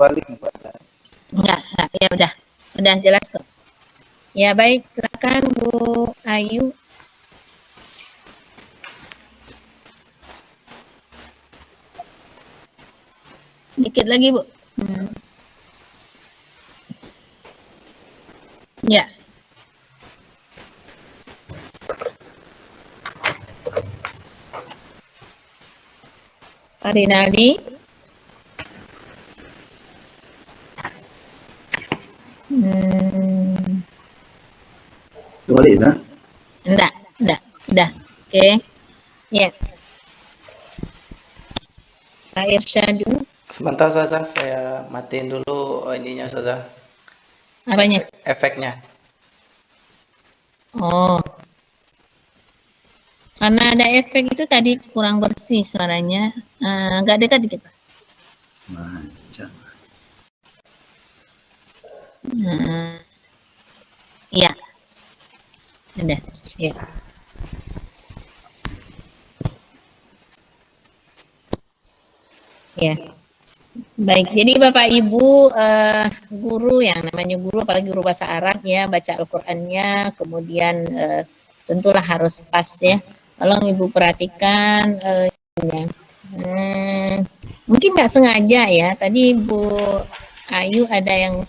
terbalik Pak. Enggak, ya udah jelas kok. Ya baik, silakan Bu Ayu. Dikit lagi Bu. Ya. Pak Rinaldi. Kembali ya? Udah. Oke. Ya. Pak Irsyad dulu. Sebentar saja, saya matiin dulu ininya saja. Apanya? Efeknya. Oh. Karena ada efek itu tadi kurang bersih suaranya. Agak dekat dikit. Iya. Ada. Ya. Ya. Baik, jadi Bapak Ibu guru yang namanya guru, apalagi guru bahasa Arab ya, baca Al-Qur'annya, kemudian tentulah harus pas ya. Tolong Ibu perhatikan mungkin nggak sengaja ya, tadi Bu Ayu ada yang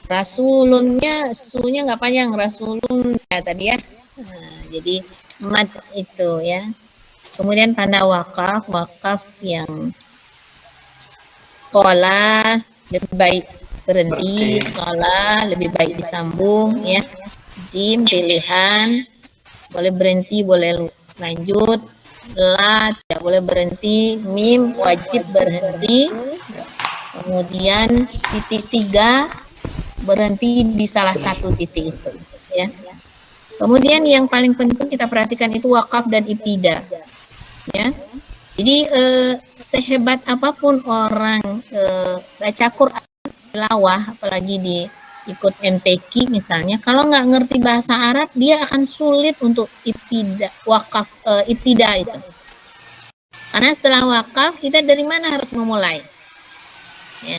rasulunnya, sunya nggak panjang, rasulun ya tadi ya. Jadi mad itu ya. Kemudian tanda wakaf yang kola lebih baik berhenti, kola lebih baik disambung ya. Jim pilihan, boleh berhenti, boleh lanjut. La tidak boleh berhenti, mim wajib berhenti. Kemudian titik 3 berhenti di salah satu titik itu ya. Kemudian yang paling penting kita perhatikan itu wakaf dan ibtida ya. Jadi sehebat apapun orang baca Quran tilawah, apalagi di ikut MTQ misalnya, kalau nggak ngerti bahasa Arab dia akan sulit untuk ibtida, wakaf ibtida itu. Karena setelah wakaf kita dari mana harus memulai? Ya.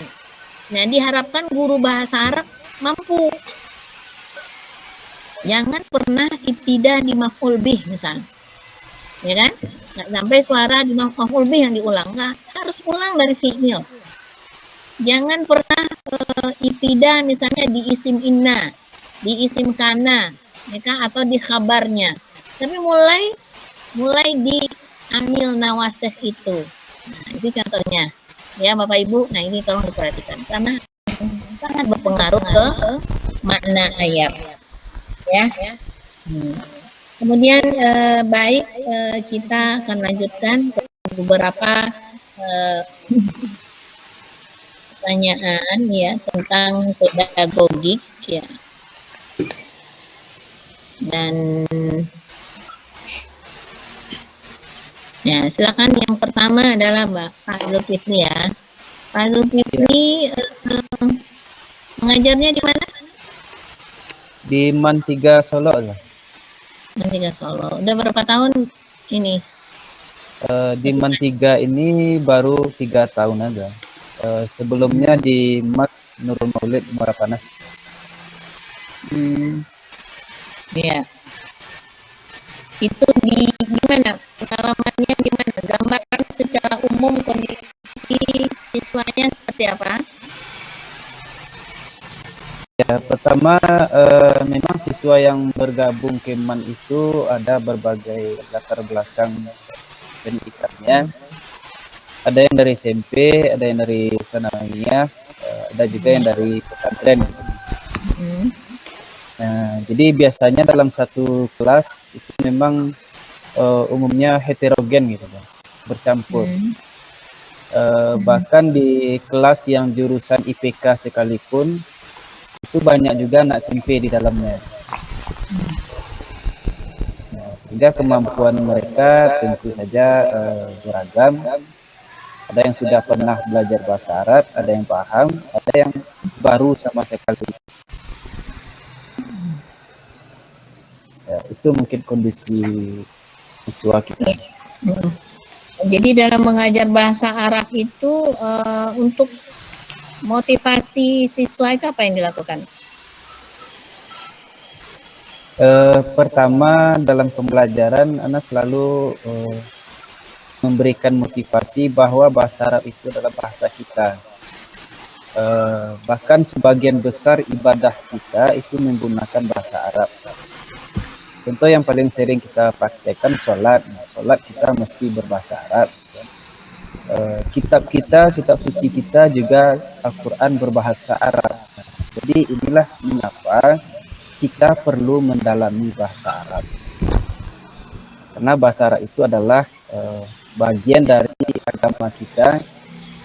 Nah, diharapkan guru bahasa Arab mampu. Jangan pernah ibtida di maf'ul bih misalnya. Ya kan? Nggak sampai suara di maf'ul bih yang diulang. Nggak, harus ulang dari fi'il. Jangan pernah ibtida misalnya di isim inna, di isim kana, ya kan? Atau di khabarnya. Tapi mulai di amil nawasih itu. Nah, itu contohnya. Ya Bapak Ibu, nah ini tolong diperhatikan karena sangat berpengaruh ke makna ayat. Ya. Kemudian baik kita akan lanjutkan ke beberapa pertanyaan ya tentang pedagogik ya. Dan ya silakan yang pertama adalah Pak Zulkifli ya. Pak Zulkifli mengajarnya di mana? Di MAN 3 Solo ya. MAN 3 Solo. Udah berapa tahun ini? Di MAN 3 ini baru 3 tahun aja. Sebelumnya di Mats Nurul Maulid Muara Panas. Ya. Itu di gimana? Pengalamannya gimana? Gambarkan secara umum kondisi siswanya seperti apa? Ya, pertama memang siswa yang bergabung ke MAN itu ada berbagai latar belakang pendidikannya. Ada yang dari SMP, ada yang dari sanawiyah, ada juga yang dari pesantren. Nah, jadi biasanya dalam satu kelas itu memang umumnya heterogen gitu, bercampur. Bahkan di kelas yang jurusan IPK sekalipun itu banyak juga anak SMP di dalamnya. Nah, sehingga kemampuan mereka tentu saja beragam. Ada yang sudah pernah belajar bahasa Arab, ada yang paham, ada yang baru sama sekali. Ya, itu mungkin kondisi siswa kita. Jadi dalam mengajar bahasa Arab itu untuk motivasi siswa itu apa yang dilakukan? Pertama dalam pembelajaran Ana selalu memberikan motivasi bahwa bahasa Arab itu adalah bahasa kita. Bahkan sebagian besar ibadah kita itu menggunakan bahasa Arab. Contoh yang paling sering kita praktekkan sholat. Sholat kita mesti berbahasa Arab. Kitab suci kita juga Al-Quran berbahasa Arab. Jadi inilah mengapa kita perlu mendalami bahasa Arab. Karena bahasa Arab itu adalah bagian dari agama kita,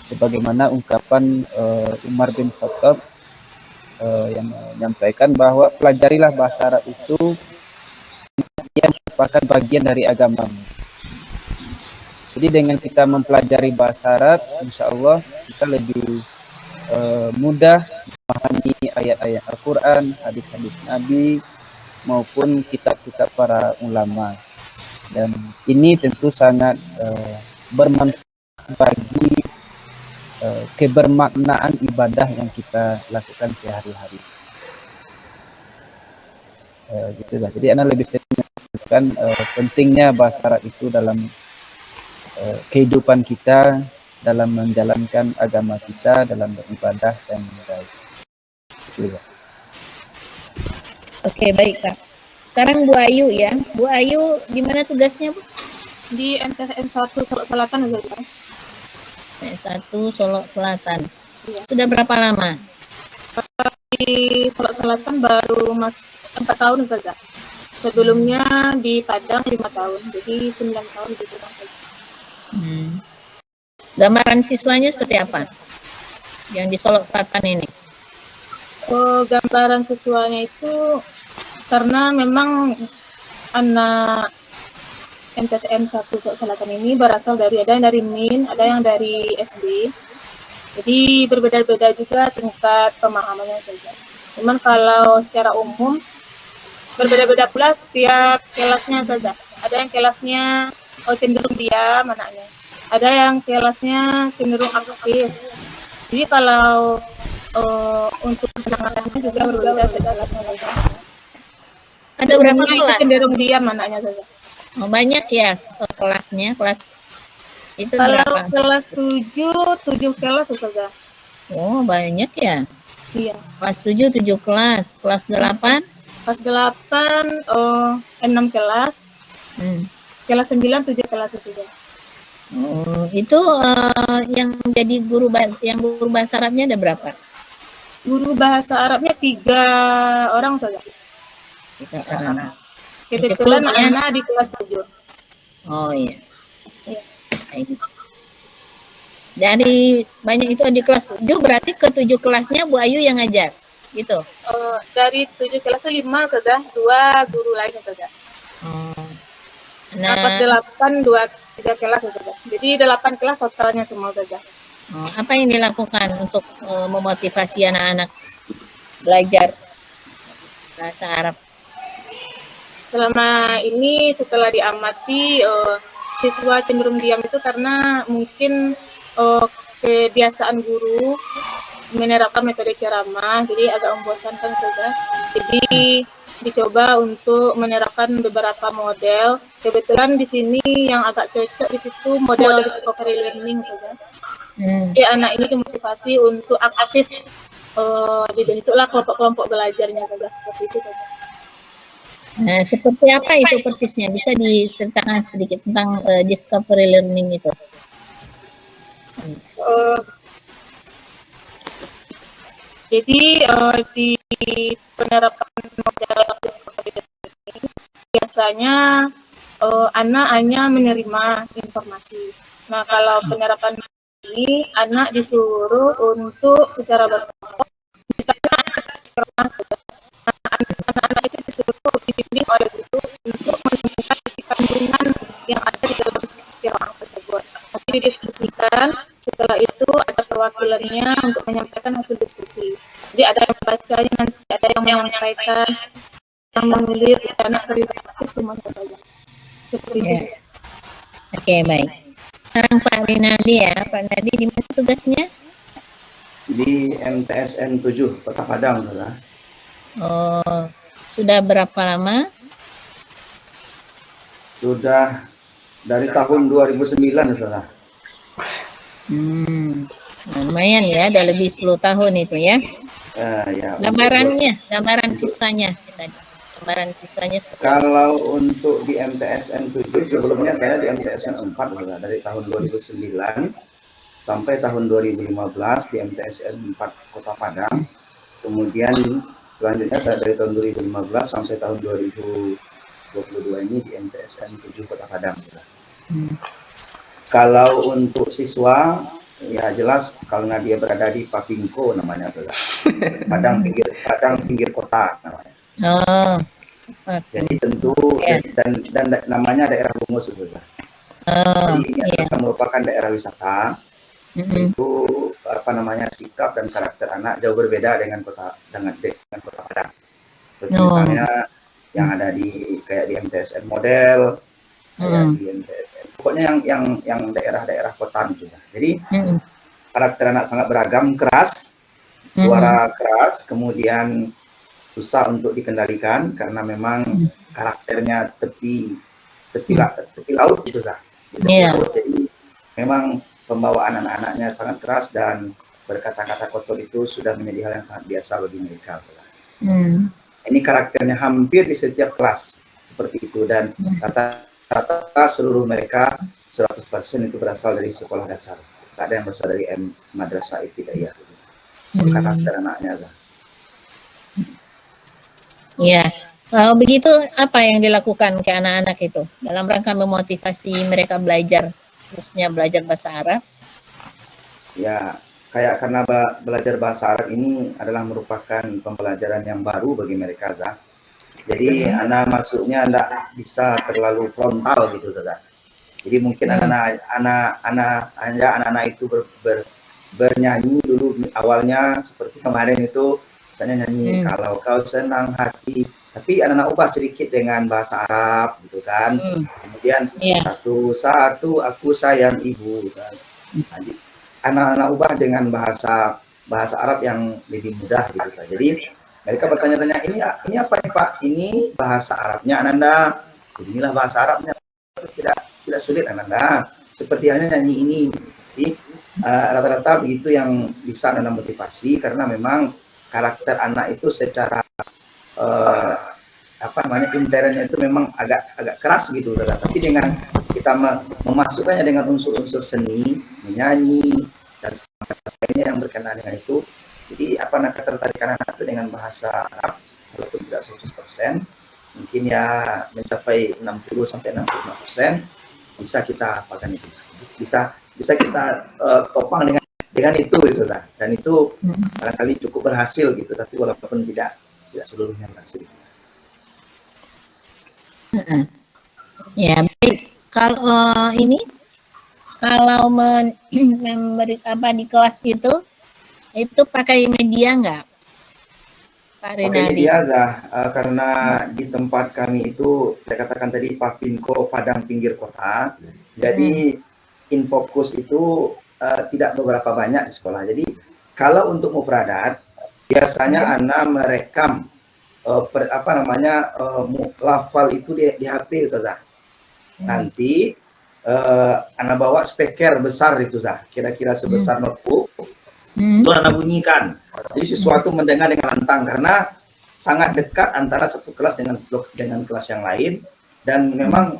sebagaimana ungkapan Umar bin Khattab yang menyampaikan bahwa pelajarilah bahasa Arab itu yang merupakan bagian dari agamamu. Jadi dengan kita mempelajari bahasa Arab, insya Allah kita lebih mudah memahami ayat-ayat Al-Quran, hadis-hadis Nabi, maupun kitab-kitab para ulama. Dan ini tentu sangat bermanfaat bagi kebermaknaan ibadah yang kita lakukan sehari-hari. Gitu lah. Jadi Ana lebih sering menyebutkan pentingnya bahasa Arab itu dalam kehidupan kita, dalam menjalankan agama kita, dalam beribadah dan baik. Gitu ya. Oke, baik Kak. Sekarang Bu Ayu ya. Bu Ayu di mana tugasnya, Bu? Di MTSN 1 Solok Selatan, Ustazah. S1 Solok Selatan. Iya. Sudah berapa lama? Di Solok Selatan baru 4 tahun saja. Sebelumnya di Padang 5 tahun, jadi 9 tahun gitu saja. Gambaran siswanya seperti apa? Yang di Solok Selatan ini? Gambaran siswanya itu karena memang anak MTSN 1 Solok Selatan ini berasal dari, ada yang dari MIN, ada yang dari SD. Jadi berbeda-beda juga tingkat pemahamannya saja. Cuman kalau secara umum berbeda-beda pula setiap kelasnya saja. Ada yang kelasnya cenderung diam anaknya. Ada yang kelasnya cenderung aktif. Jadi kalau untuk penanganannya juga berbeda-beda kelasnya saja. Ada berapa kelas? Cenderung diam anaknya saja. Oh, banyak ya kelasnya, kelas itu kalau berapa? Kelas 7 kelas saja. Oh, banyak ya. Iya. Kelas 7 kelas, kelas 8? Kelas 8 6 kelas. Kelas 9 7 kelas saja. Oh, itu yang jadi guru bahasa Arabnya ada berapa? Guru bahasa Arabnya 3 orang saja. 3 orang. Kebetulan anak di kelas 7. Oh iya. Dari banyak itu di kelas 7, berarti ke 7 kelasnya Bu Ayu yang ngajar, gitu? Dari 7 kelas itu 5 saja, 2 guru lain saja. Nah, kelas 8, 3 kelas saja. Jadi 8 kelas totalnya semua saja. Apa yang dilakukan untuk memotivasi anak-anak belajar bahasa Arab? Selama ini setelah diamati, siswa cenderung diam itu karena mungkin kebiasaan guru menerapkan metode ceramah, jadi agak membosankan saja. Jadi dicoba untuk menerapkan beberapa model. Kebetulan di sini yang agak cocok di situ model discovery learning saja. Jadi anak ini dimotivasi untuk aktif, dibentuklah kelompok-kelompok belajarnya saja, seperti itu saja. Nah, seperti apa itu persisnya? Bisa diceritakan sedikit tentang discovery learning itu? Jadi di penerapan model discovery learning biasanya anak hanya menerima informasi. Nah, kalau penerapan ini anak disuruh untuk secara berkelompok, misalnya anak-anak itu disuruh dibimbing oleh guru untuk menemukan isi kandungan yang ada di dalam ceramah tersebut. Nanti didiskusikan, setelah itu ada perwakilannya untuk menyampaikan hasil diskusi. Jadi ada yang membacanya, nanti ada yang menyampaikan, yang menulis, anak terlibat aktif semuanya saja. Seperti itu. Oke, baik. Sekarang Pak Rinaldi ya, Pak Nadi di mana tugasnya? di MTSN 7 Kota Padang, Ustazah. Oh, sudah berapa lama? Sudah dari tahun 2009, Ustazah. Nah, lumayan ya, udah lebih 10 tahun itu ya. Ya, Gambaran siswanya tadi. Gambaran siswanya seperti apa? kalau untuk di MTSN 7 sebelumnya saya di MTSN 4, Ustazah, dari tahun 2009 sampai tahun 2015 di MTSN 4 Kota Padang. Kemudian selanjutnya saya dari tahun 2015 sampai tahun 2022 ini di MTSN 7 Kota Padang. Kalau untuk siswa, ya jelas karena dia berada di Papinko namanya, Padang pinggir kota namanya. Oh, Jadi tentu dan namanya daerah Bungus, Jadi ini adalah merupakan daerah wisata. Itu sikap dan karakter anak jauh berbeda dengan kota Padang. Seperti misalnya yang ada di MTSN model, kayak di MTSN. Pokoknya yang daerah-daerah kota juga. Jadi karakter anak sangat beragam, keras, suara keras, kemudian susah untuk dikendalikan karena memang karakternya tepi laut gitu lah. Jadi memang pembawaan anak-anaknya sangat keras dan berkata-kata kotor itu sudah menjadi hal yang sangat biasa bagi mereka. Ini karakternya hampir di setiap kelas seperti itu, dan rata-rata seluruh mereka 100% itu berasal dari sekolah dasar. Tak ada yang berasal dari madrasah ibtidaiyah. Karakter anaknya. Ya, kalau begitu apa yang dilakukan ke anak-anak itu dalam rangka memotivasi mereka belajar, khususnya belajar bahasa Arab? Ya, karena belajar bahasa Arab ini adalah merupakan pembelajaran yang baru bagi mereka, Zah. Jadi anak masuknya tidak bisa terlalu frontal gitu, Zah. Jadi mungkin anak-anak itu bernyanyi dulu awalnya seperti kemarin itu, misalnya nyanyi kalau kau senang hati, tapi anak-anak ubah sedikit dengan bahasa Arab gitu kan. Kemudian satu aku sayang ibu kan. Anak-anak ubah dengan bahasa Arab yang lebih mudah gitu saja. Jadi mereka bertanya-tanya, ini apa ya Pak? Ini bahasa Arabnya Ananda. Jadi inilah bahasa Arabnya. Tidak sulit Ananda. Seperti halnya nyanyi ini. Jadi rata-rata begitu yang bisa Ananda motivasi, karena memang karakter anak itu secara internnya itu memang agak keras gitu, tapi dengan kita memasukkannya dengan unsur-unsur seni, menyanyi dan sebagainya yang berkenaan dengan itu, jadi ketertarikan anak itu dengan bahasa Arab walaupun tidak 100%, mungkin ya mencapai 60-65% bisa kita apakan itu, bisa kita topang dengan itu gitu lah, dan itu barangkali cukup berhasil gitu, tapi walaupun tidak seluruhnya berhasil. Ya, baik. Kalau memberi di kelas itu pakai media nggak, Pak Rinaldi? Pakai media, Zah, karena di tempat kami itu saya katakan tadi Papinko Padang pinggir kota, jadi infokus itu tidak beberapa banyak di sekolah. Jadi kalau untuk mufradat biasanya anak merekam lafal itu di HP, Ustazah. Nanti anak bawa speaker besar itu, Zah, kira-kira sebesar notebook, itu anak bunyikan. Jadi sesuatu mendengar dengan lantang, karena sangat dekat antara satu kelas dengan kelas yang lain, dan memang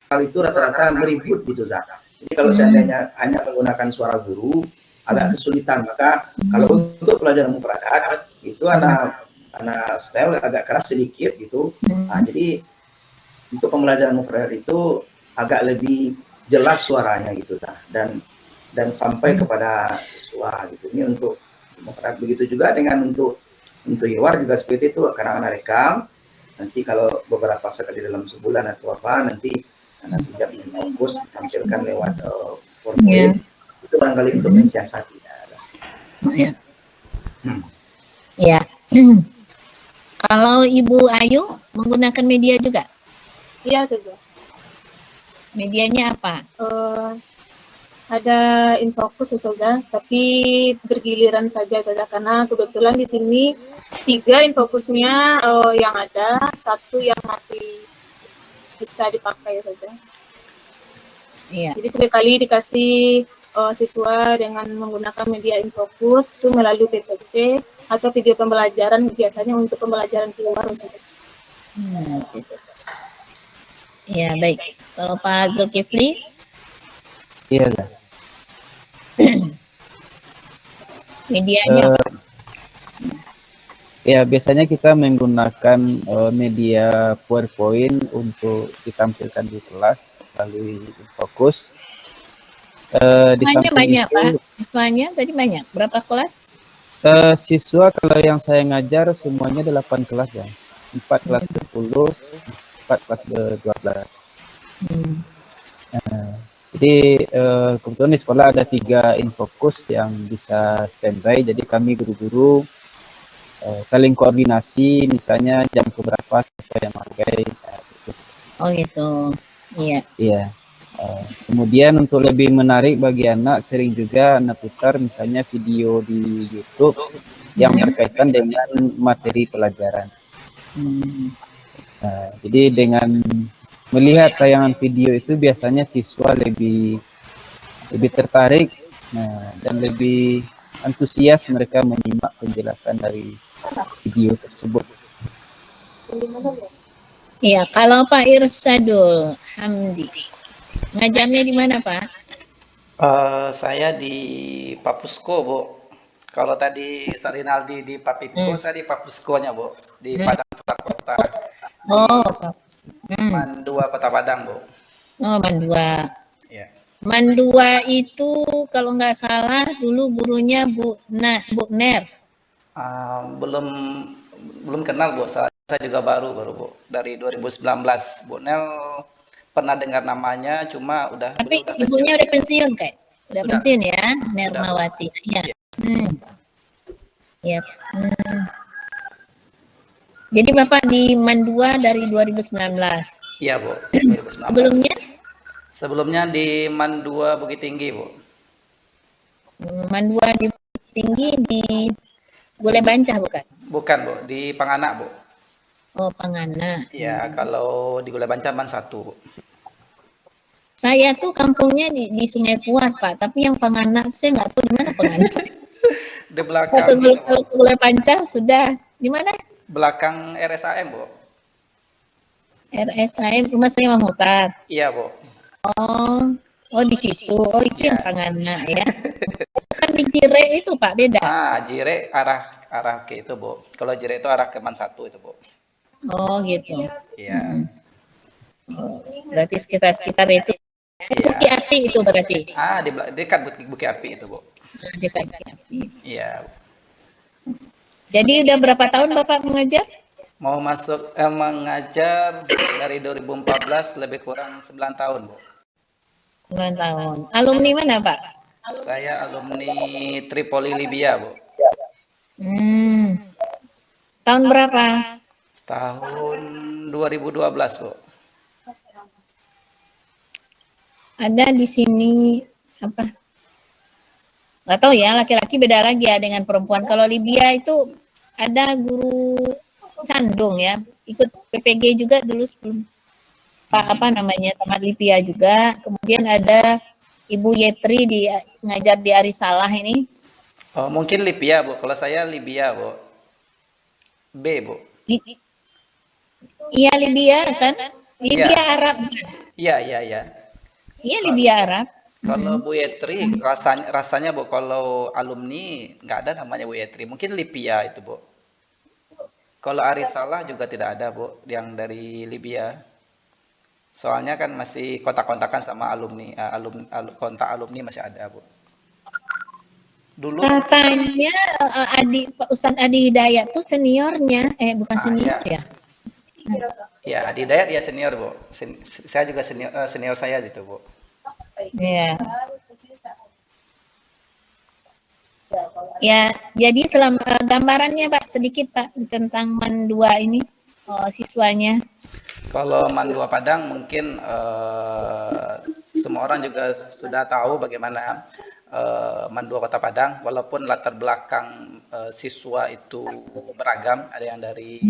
hal itu rata-rata beribut gitu, Zah. Jadi kalau seandainya hanya menggunakan suara guru agak kesulitan, maka kalau untuk pelajaran mufradat itu anak style agak keras sedikit gitu. Jadi untuk pembelajaran mufradat itu agak lebih jelas suaranya gitu, dan sampai kepada siswa gitu. Ini untuk mufradat. Begitu juga dengan untuk hiwar juga seperti itu, karena anak rekam. Nanti kalau beberapa sekali dalam sebulan atau apa, nanti tidak fokus ditampilkan lewat PowerPoint. Itu barangkali untuk mensiasati. Ya. Kalau Ibu Ayu menggunakan media juga? Iya, Ustazah. Medianya apa? ada infokus saja, tapi bergiliran saja karena kebetulan di sini 3 infokusnya yang ada, 1 yang masih bisa dipakai saja. Iya. Jadi seringkali dikasih siswa dengan menggunakan media infokus itu melalui PPT atau video pembelajaran, biasanya untuk pembelajaran keluar saja. Gitu. Ya, baik. Kalau Pak Zulkifli? Iya lah. Medianya apa? Ya, biasanya kita menggunakan media PowerPoint untuk ditampilkan di kelas melalui fokus. Di Siswanya samping banyak, itu, Pak? Siswanya tadi banyak? Berapa kelas? siswa kalau yang saya ngajar semuanya 8 kelas ya. 4 kelas 10, 4 kelas 12. Jadi kebetulan di sekolah ada 3 infokus yang bisa standby, jadi kami guru-guru saling koordinasi, misalnya jam keberapa siapa yang pakai. Gitu. Oh gitu, iya. Iya. Kemudian untuk lebih menarik bagi anak, sering juga anak putar misalnya video di YouTube yang berkaitan dengan materi pelajaran. Jadi dengan melihat tayangan video itu biasanya siswa lebih tertarik dan lebih antusias mereka menyimak penjelasan dari video tersebut. Iya, kalau Pak Irsadul Hamdi, ngajarnya di mana Pak? Saya di Papusko, Bu. Kalau tadi Sarinaldi di Papitko, saya di Papuskonya, Bu. Di Padang Kota. Oh, Papusko. Mandua Kota Padang, Bu. Oh, Mandua. Ya. Mandua itu kalau nggak salah dulu gurunya Bu Ner. Belum kenal, Bu. Saya juga baru, Bu. Dari 2019. Bu Nel pernah dengar namanya, cuma udah. Tapi ibunya udah pensiun, kayak. Udah Sudah. pensiun ya, Nermawati. Iya. Yep. Jadi Bapak di Mandua dari 2019. Iya, Bu. 2019. Sebelumnya? Sebelumnya di Mandua Bukit Tinggi, Bu. Mandua di Bukit Tinggi di Gulai Bancah bukan? Bukan, Bu. Di Panganak, Bu. Oh, Panganak. Iya, kalau di Gulai Bancah man 1, Bu. Saya tuh kampungnya di Sungai Puat, Pak. Tapi yang Panganak saya nggak tahu di mana Panganak. Di belakang. Ke Gulai Bancah sudah. Di mana? Belakang RSAM, Bu. RSAM Rumah Saya Mahmutar. Iya, Bu. Oh di situ. Oh itu yang Panganak ya. Bukan di Jire itu Pak, beda. Jire arah ke itu, Bu. Kalau Jire itu arah ke Man 1 itu, Bu. Oh gitu. Iya. Berarti sekitar itu. Bukit Api itu berarti. Di dekat Bukit Api itu, Bu. Dekat Bukit Api. Iya. Jadi udah berapa tahun Bapak mengajar? Mau masuk mengajar dari 2014 lebih kurang 9 tahun, Bu. 9 tahun. Alumni mana, Pak? Saya alumni Tripoli Libya, Bu. Tahun berapa? Tahun 2012, Bu. Ada di sini apa? Nggak tahu ya, laki-laki beda lagi ya dengan perempuan. Kalau Libya itu ada guru Candung ya, ikut PPG juga dulu sebelum apa namanya Tamat Libya juga. Kemudian ada Ibu Yetri ngajar di Arisalah ini. Oh, mungkin Libya, Bu. Kalau saya Libya, Bu. B, Bu. Iya Libya kan? Libya Arab kan? Iya. Iya Libya Arab. Kalau Bu Yetri rasanya Bu, kalau alumni nggak ada namanya Bu Yetri. Mungkin Libya itu, Bu. Kalau Arisalah juga tidak ada, Bu, yang dari Libya. Soalnya kan masih kontak-kontakan sama alumni, kontak alumni masih ada, Bu. Dulu katanya Ustadz Adi Hidayat tuh seniornya, bukan senior ya? Ya, Adi Hidayat ya senior, Bu. Saya juga senior saya gitu, Bu. Iya. Ya, jadi selama gambarannya Pak sedikit Pak tentang Mandua ini siswanya. Kalau Mandua Padang mungkin semua orang juga sudah tahu bagaimana Mandua Kota Padang, walaupun latar belakang siswa itu beragam, ada yang dari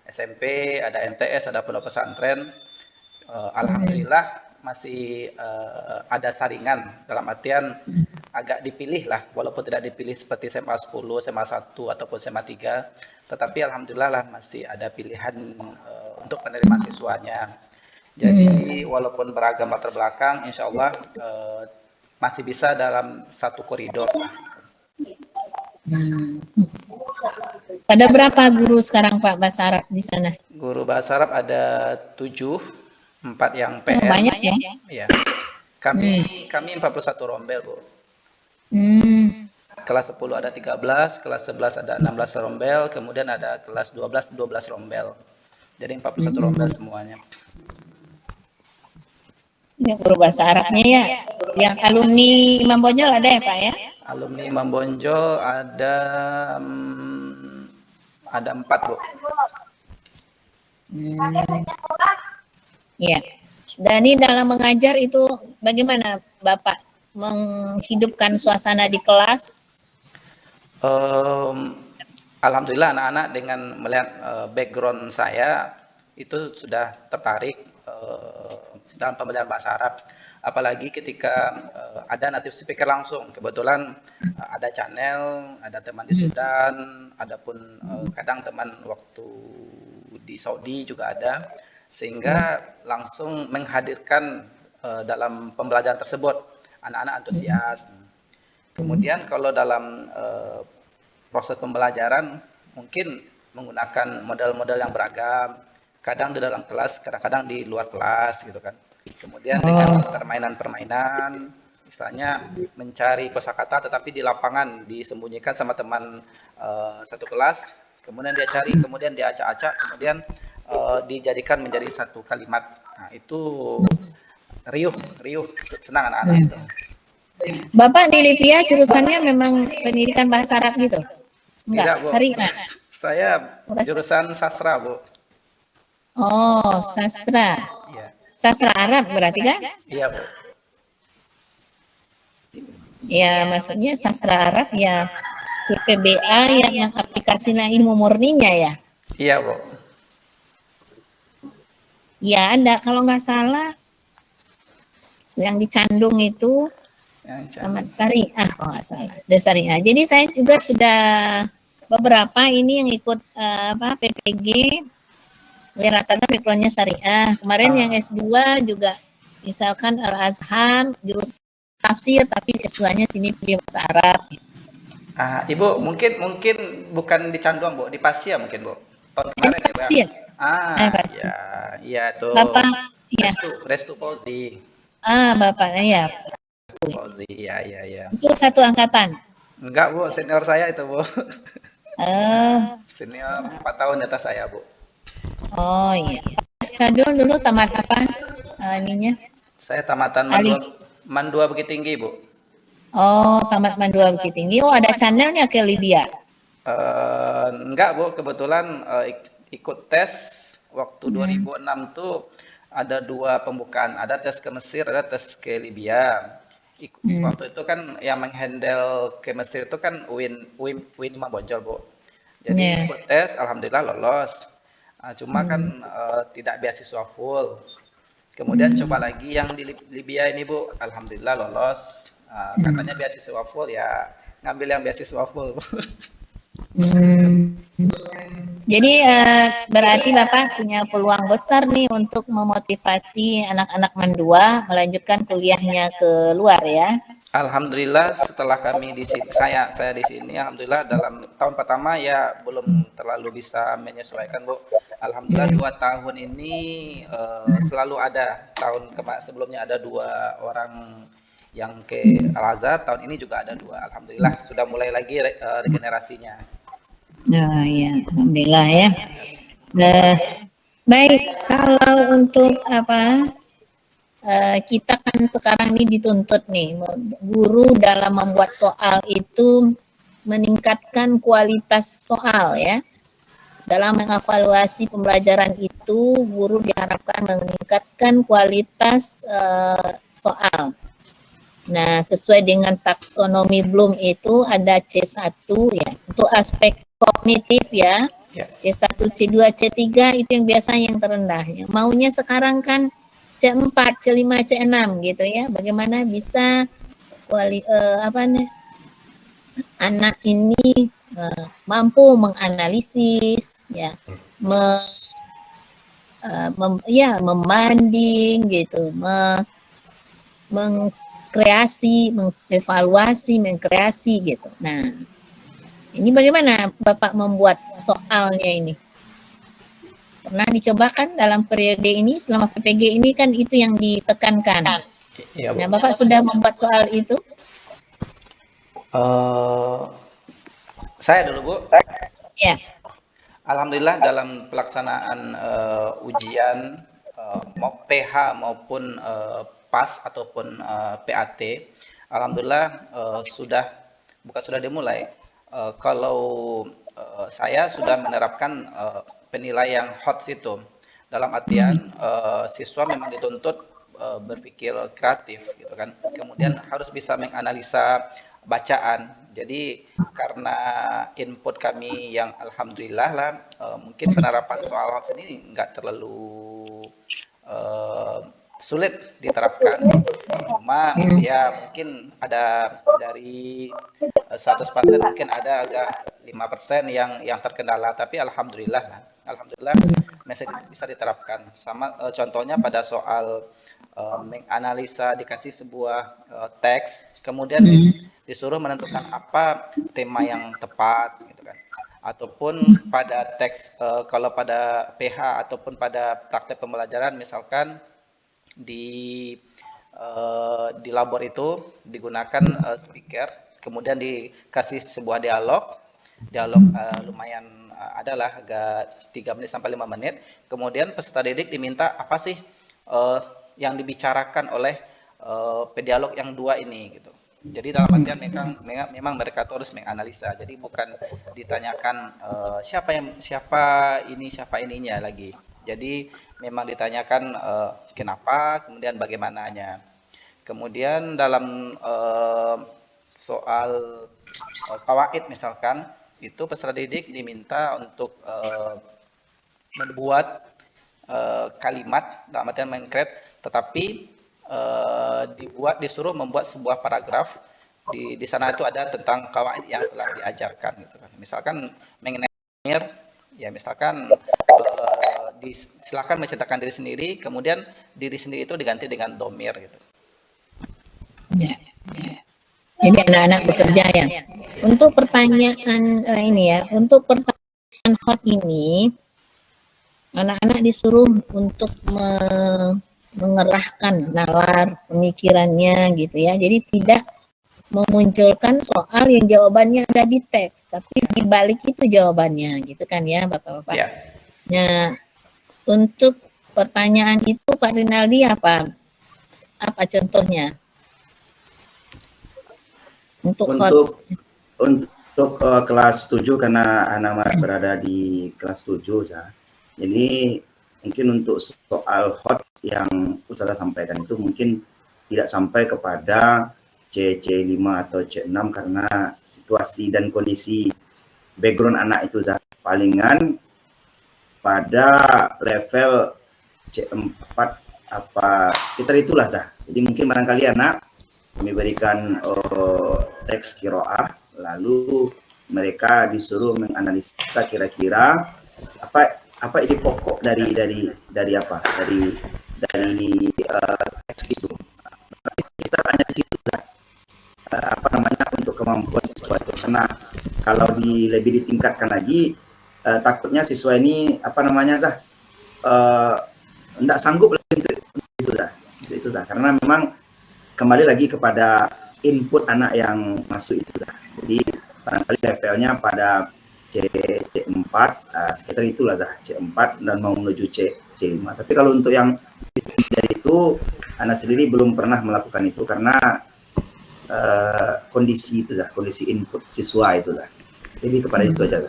SMP, ada MTS, ada pondok pesantren. Alhamdulillah masih ada saringan, dalam artian agak dipilih lah, walaupun tidak dipilih seperti SMA 10, SMA 1 ataupun SMA 3, tetapi alhamdulillah lah masih ada pilihan untuk penerimaan siswanya. Jadi walaupun beragam latar belakang, insya Allah masih bisa dalam satu koridor. Ada berapa guru sekarang Pak bahasa Arab di sana? Guru bahasa Arab ada 7, 4 yang Oh, PR. banyak ya? Ya. Kami 41 rombel, Bu. Kelas 10 ada 13, kelas 11 ada 16 rombel, kemudian ada kelas 12 rombel. Jadi 41 rombel semuanya. Ya, guru bahasa Arabnya ya. Yang alumni Imam Bonjol ada ya Pak ya? Alumni Imam Bonjol ada 4, Bu. Ya. Dan ini dalam mengajar itu bagaimana Bapak menghidupkan suasana di kelas? Alhamdulillah anak-anak dengan melihat background saya itu sudah tertarik dalam pembelajaran bahasa Arab. Apalagi ketika ada native speaker langsung. Kebetulan ada channel, ada teman di Sudan, adapun kadang teman waktu di Saudi juga ada, sehingga langsung menghadirkan dalam pembelajaran tersebut anak-anak antusias. Kemudian kalau dalam proses pembelajaran mungkin menggunakan model-model yang beragam, kadang di dalam kelas, kadang-kadang di luar kelas gitu kan. Kemudian dengan permainan-permainan, misalnya mencari kosakata tetapi di lapangan disembunyikan sama teman satu kelas, kemudian dia cari, kemudian dia acak-acak, kemudian dijadikan menjadi satu kalimat. Nah, itu riuh, senang anak-anak itu. Bapak di Libya jurusannya memang pendidikan bahasa Arab gitu? Enggak, Bu. syariah. Saya jurusan sastra, Bu. Oh, sastra. Iya. Sastra Arab berarti kan? Iya, Bu. Ya, maksudnya sastra Arab ya PPBA yang aplikasinya ilmu murninya ya? Iya, Bu. Ya, ada. Kalau nggak salah yang di Candung itu Tamat Syariah kalau nggak salah. Ada Syariah. Jadi saya juga sudah beberapa ini yang ikut PPG rata-rata backgroundnya Syariah. Kemarin yang S2 juga misalkan Al-Azhar jurusan tafsir tapi S2-nya sini pilih bahasa Arab. Ibu mungkin bukan di Canduang, Bu, di Pasia mungkin, Bu. Tahun kemarin ya, Pak. Iya tuh. Bapak, ya. Restu Fauzi. Bapaknya ya. Fauzi, iya. Itu satu angkatan? Enggak, Bu, senior saya itu, Bu. Senior 4 tahun di atas saya, Bu. Oh iya. Cadul dulu tamat apa ininya? Saya tamatan Mandua Bukit Tinggi, Bu. Oh, tamat Mandua Bukit Tinggi. Oh, ada channelnya ke Libya? Enggak, Bu. Kebetulan ikut tes waktu 2006 tuh ada 2 pembukaan. Ada tes ke Mesir, ada tes ke Libya. Waktu itu kan yang menghandle ke Mesir itu kan UIN Imam Bonjol, Bu. Jadi ikut tes, alhamdulillah lolos. Cuma kan tidak beasiswa full. Kemudian coba lagi yang di Libya ini, Bu, alhamdulillah lolos. Katanya beasiswa full, ya ngambil yang beasiswa full, Bu. Jadi berarti Bapak punya peluang besar nih untuk memotivasi anak-anak Mandua melanjutkan kuliahnya ke luar ya. Alhamdulillah setelah kami di sini, saya di sini, alhamdulillah dalam tahun pertama ya belum terlalu bisa menyesuaikan, Bu. Alhamdulillah 2 tahun ini selalu ada. Tahun sebelumnya ada 2 orang yang ke Al-Azhar, tahun ini juga ada 2. Alhamdulillah sudah mulai lagi regenerasinya. Oh ya, alhamdulillah ya. Baik, kalau untuk kita kan sekarang ini dituntut nih, guru dalam membuat soal itu meningkatkan kualitas soal ya. Dalam mengevaluasi pembelajaran itu, guru diharapkan meningkatkan kualitas soal. Nah, sesuai dengan taksonomi Bloom itu ada C1 ya, untuk aspek kognitif ya. C1, C2, C3 itu yang biasanya yang terendah. Yang maunya sekarang kan C4, C5, C6 gitu ya. Bagaimana bisa anak ini mampu menganalisis ya, membanding gitu, mengkreasi, mengevaluasi, mengkreasi gitu. Nah, ini bagaimana Bapak membuat soalnya ini? Pernah dicobakan dalam periode ini, selama PPG ini kan itu yang ditekankan. Iya, Bu. Nah, Bapak sudah membuat soal itu? Saya dulu, Bu. Ya. Alhamdulillah dalam pelaksanaan ujian mau PH maupun PAS ataupun PAT, alhamdulillah sudah dimulai. Kalau saya sudah menerapkan penilaian HOTS itu, dalam artian siswa memang dituntut berpikir kreatif gitu kan, kemudian harus bisa menganalisa bacaan. Jadi karena input kami yang alhamdulillah lah, mungkin penerapan soal HOTS ini nggak terlalu sulit diterapkan. Cuma ya mungkin ada dari 100% mungkin ada agak 5% yang terkendala, tapi alhamdulillah masih bisa diterapkan. Sama contohnya pada soal menganalisa, dikasih sebuah teks, kemudian disuruh menentukan apa tema yang tepat gitu kan. Ataupun pada teks kalau pada PH ataupun pada praktek pembelajaran misalkan di labor itu digunakan speaker, kemudian dikasih sebuah dialog lumayan adalah agak 3 menit sampai 5 menit, kemudian peserta didik diminta apa sih yang dibicarakan oleh pedialog yang dua ini gitu. Jadi dalam artian memang mereka harus menganalisa. Jadi bukan ditanyakan siapa ininya lagi. Jadi memang ditanyakan kenapa, kemudian bagaimananya. Kemudian dalam soal qawaid misalkan, itu peserta didik diminta untuk membuat kalimat dalam artian mengcreate, tetapi disuruh membuat sebuah paragraf di sana itu ada tentang qawaid yang telah diajarkan gitu kan. Misalkan mengenai domir, ya misalkan silakan menceritakan diri sendiri, kemudian diri sendiri itu diganti dengan domir gitu. Ya. Jadi anak-anak bekerja ya. Untuk pertanyaan ini ya, untuk pertanyaan hot ini, anak-anak disuruh untuk mengerahkan nalar pemikirannya gitu ya. Jadi tidak memunculkan soal yang jawabannya ada di teks, tapi di balik itu jawabannya gitu kan ya Bapak-Bapak. Ya. Nah, untuk pertanyaan itu Pak Rinaldi apa contohnya? Untuk kelas 7 karena anak berada di kelas 7 ya. Jadi mungkin untuk soal hot yang Ustazah sampaikan itu mungkin tidak sampai kepada C5 atau C6 karena situasi dan kondisi background anak itu palingan pada level C4 apa sekitar itulah Jadi mungkin barangkali anak kami berikan teks qiraah, lalu mereka disuruh menganalisa kira-kira apa ide pokok dari teks itu. Kita tanya di situ untuk kemampuan siswa itu, karena kalau lebih ditingkatkan lagi takutnya siswa ini tidak sanggup lagi itu karena memang kembali lagi kepada input anak yang masuk itu Jadi barangkali levelnya pada C4 sekitar itulah C4 dan mau menuju C5. Tapi kalau untuk yang itu anak sendiri belum pernah melakukan itu karena kondisi itu kondisi input siswa itu Jadi kepada itu aja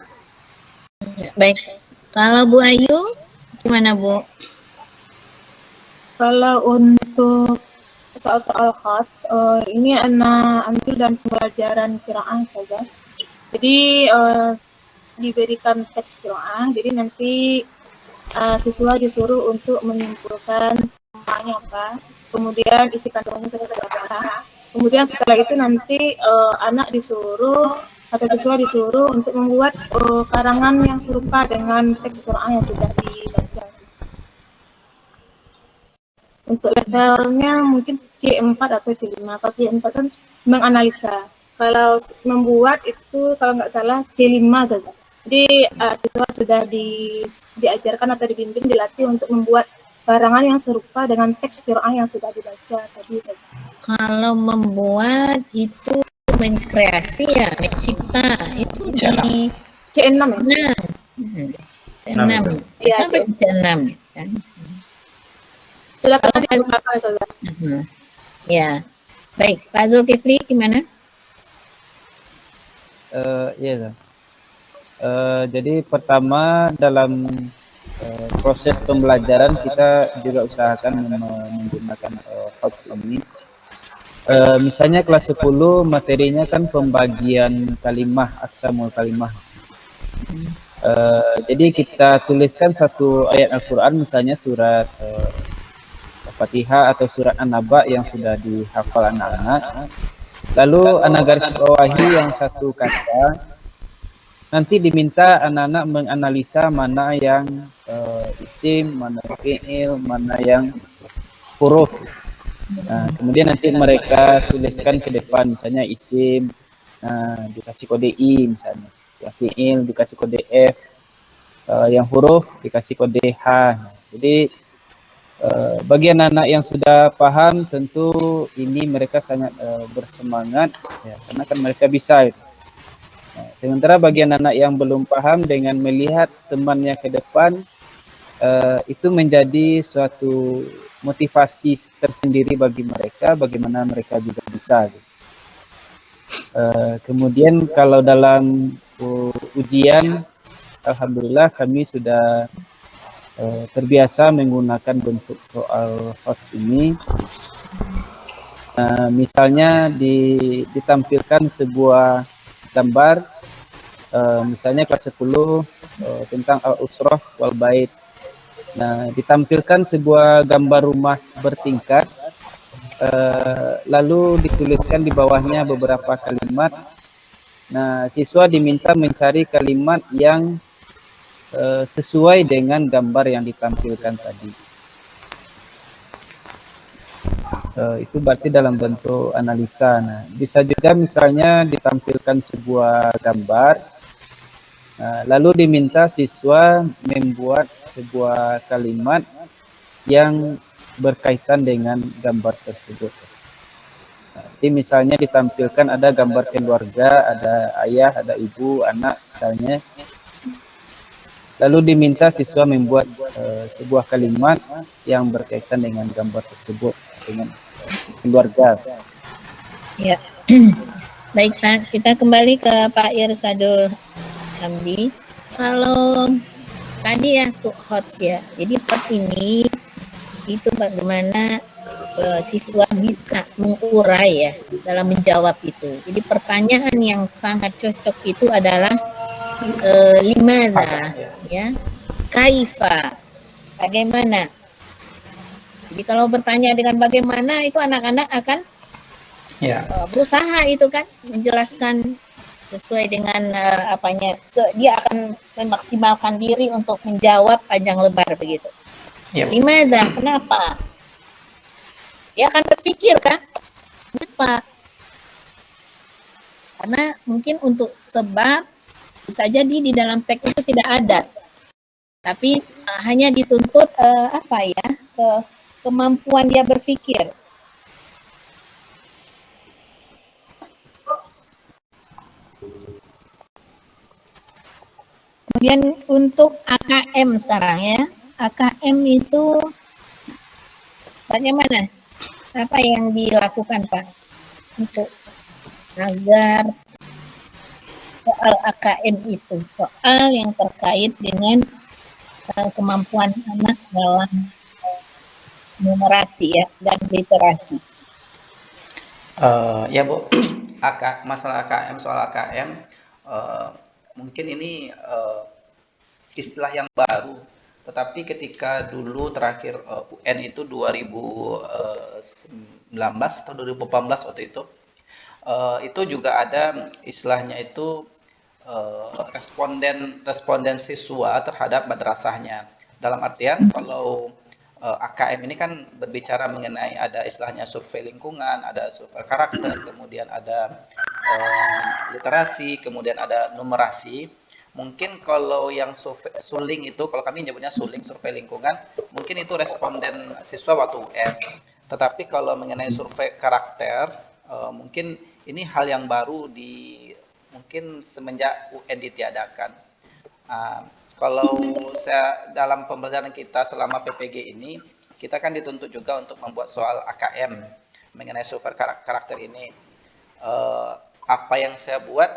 Baik, Kalau Bu Ayu, gimana Bu? Kalau untuk soal-soal hot, ini Ana ambil dan pembelajaran qiraah saja. Jadi diberikan teks qiraah, jadi nanti siswa disuruh untuk menyimpulkan temanya apa, kemudian isi kandungannya seperti apa. Kemudian setelah itu nanti anak disuruh atau siswa disuruh untuk membuat karangan yang serupa dengan teks qiraah yang sudah dibaca. Untuk levelnya mungkin C4 atau C5. Kalau C4 kan menganalisa. Kalau membuat itu kalau nggak salah C5 saja. Jadi siswa sudah diajarkan atau dibimbing, dilatih untuk membuat karangan yang serupa dengan teks qiraah yang sudah dibaca tadi saja. Kalau membuat itu mengkreasi ya, mencipta itu di C6 ya? C6. Iya, Sampai C6 kan. Silakan dibuka saja. Ya. Baik, Pak Zulkifli gimana? Iya, jadi pertama dalam proses pembelajaran kita juga usahakan menggunakan HOTS ini. Misalnya kelas 10 materinya kan pembagian kalimah, aqsamul kalimah. Jadi kita tuliskan satu ayat Al-Quran, misalnya surat Al-Fatihah atau surat An-Naba yang sudah dihafal anak-anak. Lalu anak garis bawahi yang satu kata. Nanti diminta anak-anak menganalisa mana yang isim, mana fi'il, mana yang huruf. Nah, kemudian nanti mereka tuliskan ke depan, misalnya isim dikasih kode I misalnya, yang fi'il dikasih kode F, yang huruf dikasih kode H. Jadi bagi anak-anak yang sudah paham tentu ini mereka sangat bersemangat ya, karena kan mereka bisa. Nah, sementara bagi anak-anak yang belum paham, dengan melihat temannya ke depan itu menjadi suatu motivasi tersendiri bagi mereka, bagaimana mereka juga bisa. Kemudian kalau dalam ujian, alhamdulillah kami sudah terbiasa menggunakan bentuk soal HOTS ini. Misalnya ditampilkan sebuah gambar, misalnya kelas 10 tentang al-usrah wal bait. Nah, ditampilkan sebuah gambar rumah bertingkat, lalu dituliskan di bawahnya beberapa kalimat. Nah, siswa diminta mencari kalimat yang sesuai dengan gambar yang ditampilkan tadi. Itu berarti dalam bentuk analisa. Nah, bisa juga misalnya ditampilkan sebuah gambar, lalu diminta siswa membuat sebuah kalimat yang berkaitan dengan gambar tersebut. Jadi misalnya ditampilkan ada gambar keluarga, ada ayah, ada ibu, anak misalnya. Lalu diminta siswa membuat sebuah kalimat yang berkaitan dengan gambar tersebut, dengan keluarga. Ya, baik Pak, kita kembali ke Pak Irsadul Hamdi. Kalau tadi ya tuh HOTS ya, jadi HOTS ini itu bagaimana siswa bisa mengurai ya dalam menjawab itu. Jadi pertanyaan yang sangat cocok itu adalah limana ya, kaifa, bagaimana. Jadi kalau bertanya dengan bagaimana itu anak-anak akan berusaha itu kan menjelaskan sesuai dengan apanya, dia akan memaksimalkan diri untuk menjawab panjang lebar begitu. Limana, kenapa? Dia akan berpikir kan, kenapa? Karena mungkin untuk sebab bisa jadi di dalam teks itu tidak ada, tapi hanya dituntut kemampuan dia berpikir. Kemudian untuk AKM sekarang ya, AKM itu bagaimana? Apa yang dilakukan Pak untuk agar soal AKM itu, soal yang terkait dengan kemampuan anak dalam numerasi ya dan literasi. Ya Bu, masalah AKM, soal AKM, mungkin ini istilah yang baru, tetapi ketika dulu terakhir UN itu 2019 atau 2018 waktu itu juga ada istilahnya itu responden siswa terhadap madrasahnya. Dalam artian kalau AKM ini kan berbicara mengenai ada istilahnya survei lingkungan, ada survei karakter, kemudian ada literasi, kemudian ada numerasi. Mungkin kalau yang suling itu, kalau kami nyebutnya suling, survei lingkungan, mungkin itu responden siswa waktu UN. Tetapi kalau mengenai survei karakter, mungkin ini hal yang baru mungkin semenjak UN ditiadakan. Kalau dalam pembelajaran kita selama PPG ini, kita kan dituntut juga untuk membuat soal AKM mengenai survei karakter ini. Apa yang saya buat,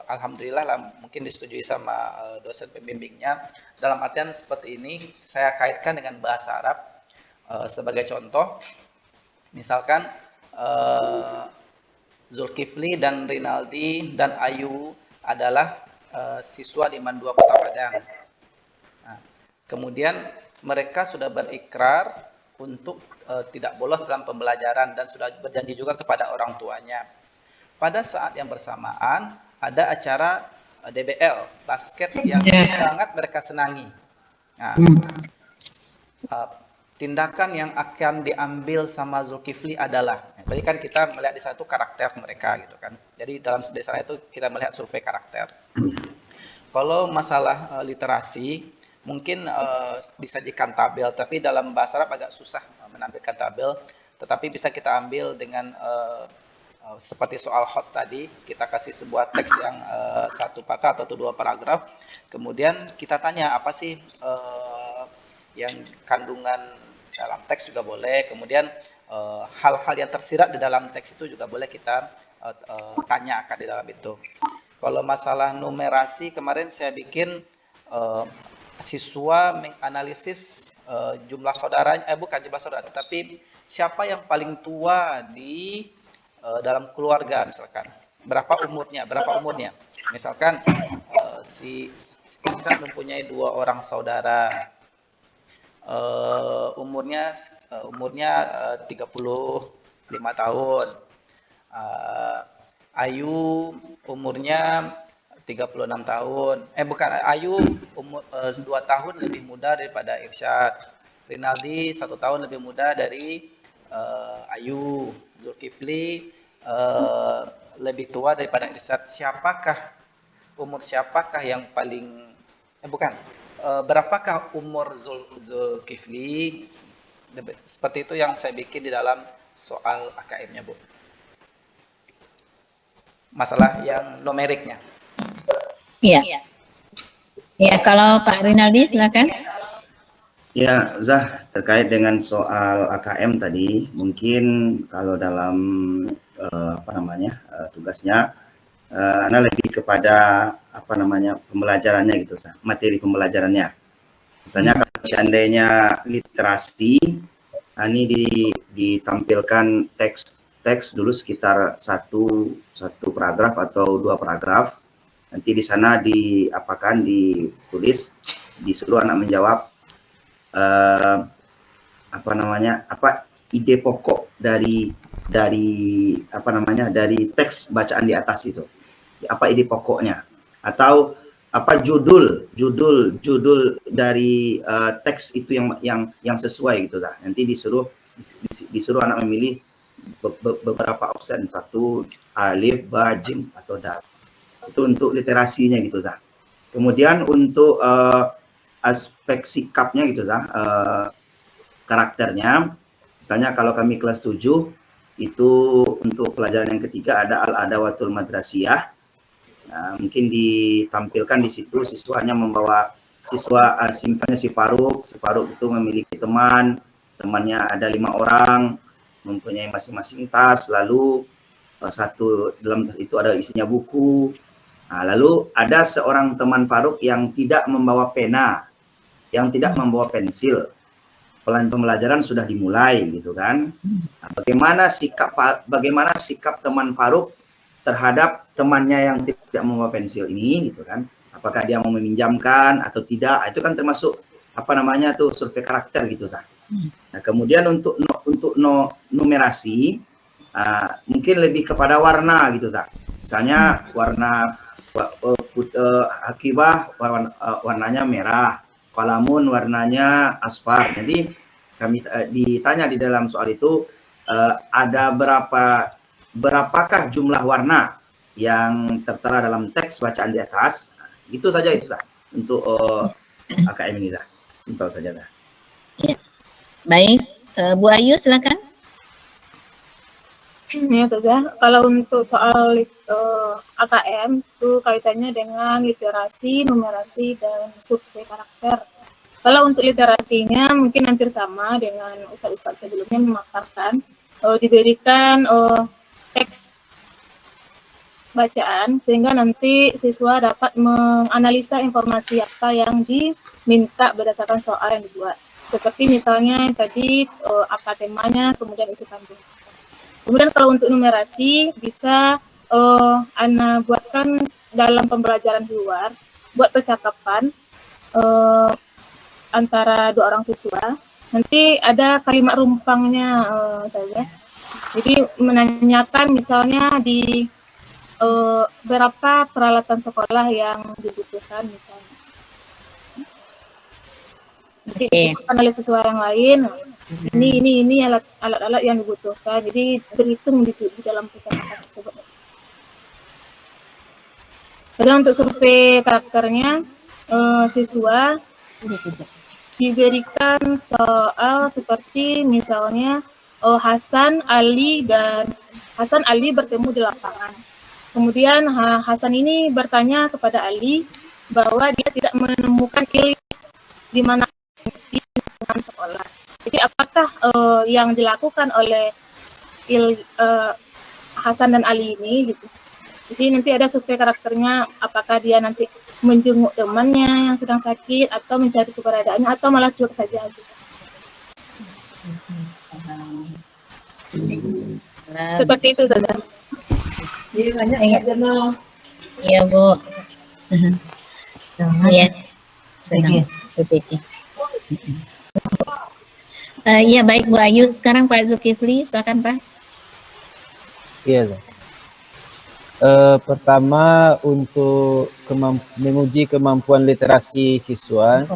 alhamdulillah lah, mungkin disetujui sama dosen pembimbingnya. Dalam artian seperti ini, saya kaitkan dengan bahasa Arab. Sebagai contoh, misalkan Zulkifli dan Rinaldi dan Ayu adalah siswa di MAN 2 Kota Padang. Nah, kemudian mereka sudah berikrar untuk tidak bolos dalam pembelajaran dan sudah berjanji juga kepada orang tuanya. Pada saat yang bersamaan ada acara DBL basket yang sangat mereka senangi. Nah, tindakan yang akan diambil sama Zulkifli adalah, berarti kan kita melihat di satu karakter mereka gitu kan. Jadi dalam desa itu kita melihat survei karakter. Kalau masalah literasi, mungkin disajikan tabel, tapi dalam bahasa Arab agak susah menampilkan tabel. Tetapi bisa kita ambil dengan seperti soal HOTS tadi, kita kasih sebuah teks yang satu patah atau dua paragraf, kemudian kita tanya apa sih yang kandungan dalam teks juga boleh, kemudian hal-hal yang tersirat di dalam teks itu juga boleh kita tanyakan di dalam itu. Kalau masalah numerasi, kemarin saya bikin siswa menganalisis jumlah saudara, bukan jumlah saudara, tetapi siapa yang paling tua di dalam keluarga, misalkan berapa umurnya, misalkan saya mempunyai 2 orang saudara, umurnya 35 tahun, Ayu umurnya 36 tahun, Ayu umur 2 tahun lebih muda daripada Irsyad, Rinaldi 1 tahun lebih muda dari Ayu, Zulkifli lebih tua daripada Irsyad. Umur siapakah yang paling berapakah umur Zulkifli? Seperti itu yang saya bikin di dalam soal AKM-nya, Bu. Masalah yang numeriknya. Iya. Ya, kalau Pak Rinaldi silakan. Ya, Zah, terkait dengan soal AKM tadi, mungkin kalau dalam tugasnya, Ana lebih kepada pembelajarannya gitu, Zah, materi pembelajarannya. Misalnya kalau seandainya literasi, ini ditampilkan teks dulu sekitar satu paragraf atau 2 paragraf. Nanti di sana ditulis, disuruh anak menjawab apa ide pokok dari teks bacaan di atas itu, apa ide pokoknya, atau apa judul dari teks itu yang sesuai gitu, Zah. Nanti disuruh anak memilih beberapa opsi, 1 alif, ba, jim atau dal. Itu untuk literasinya gitu, Zah. Kemudian untuk aspek sikapnya gitu, Zah, karakternya, misalnya kalau kami kelas 7 itu untuk pelajaran yang ketiga ada al-adawatul madrasiyah. Nah, mungkin ditampilkan di situ siswanya membawa misalnya si Faruk itu memiliki temannya ada 5 orang, mempunyai masing-masing tas, lalu dalam tas itu ada isinya buku. Nah, lalu ada seorang teman Faruk yang tidak membawa pena, yang tidak membawa pensil. Pembelajaran sudah dimulai gitu kan. Nah, bagaimana sikap teman Faruk terhadap temannya yang tidak membawa pensil ini gitu kan. Apakah dia mau meminjamkan atau tidak? Itu kan termasuk apa namanya tuh survei karakter gitu Zah. Nah, kemudian untuk numerasi mungkin lebih kepada warna gitu Zah. Misalnya warna Akibah warnanya merah, Kalamun warnanya asfar. Jadi kami ditanya di dalam soal itu ada berapakah jumlah warna yang tertera dalam teks bacaan di atas. Itu saja itu Zah untuk AKM ini Zah. Simpel saja Zah. Ya. Baik, Bu Ayu silakan. Ya sudah. Kalau untuk soal AKM itu kaitannya dengan literasi, numerasi, dan survei karakter. Kalau untuk literasinya mungkin hampir sama dengan ustadz-ustadz sebelumnya memaparkan, diberikan teks bacaan sehingga nanti siswa dapat menganalisa informasi apa yang diminta berdasarkan soal yang dibuat. Seperti misalnya tadi apa temanya, kemudian isi kandung. Kemudian kalau untuk numerasi bisa Ana buatkan dalam pembelajaran di luar, buat percakapan antara dua orang siswa. Nanti ada kalimat rumpangnya saja. Jadi menanyakan misalnya di berapa peralatan sekolah yang dibutuhkan misalnya. Jadi analisis siswa yang lain. Ini alat-alat yang dibutuhkan. Jadi berhitung di dalam percakapan tersebut. Kemudian untuk survei karakternya, siswa diberikan soal seperti misalnya Hasan Ali bertemu di lapangan. Kemudian Hasan ini bertanya kepada Ali bahwa dia tidak menemukan Ilyas di mana di sekolah. Jadi apakah yang dilakukan oleh Hasan dan Ali ini gitu. Jadi nanti ada survei karakternya, apakah dia nanti menjenguk temannya yang sedang sakit atau mencari keberadaannya atau malah cuek saja. Seperti itu saja. Iya Bu. Iya. Senang PPT. Iya baik Bu Ayu. Sekarang Pak Zulkifli, silakan Pak. Iya. Pertama untuk menguji kemampuan literasi siswa,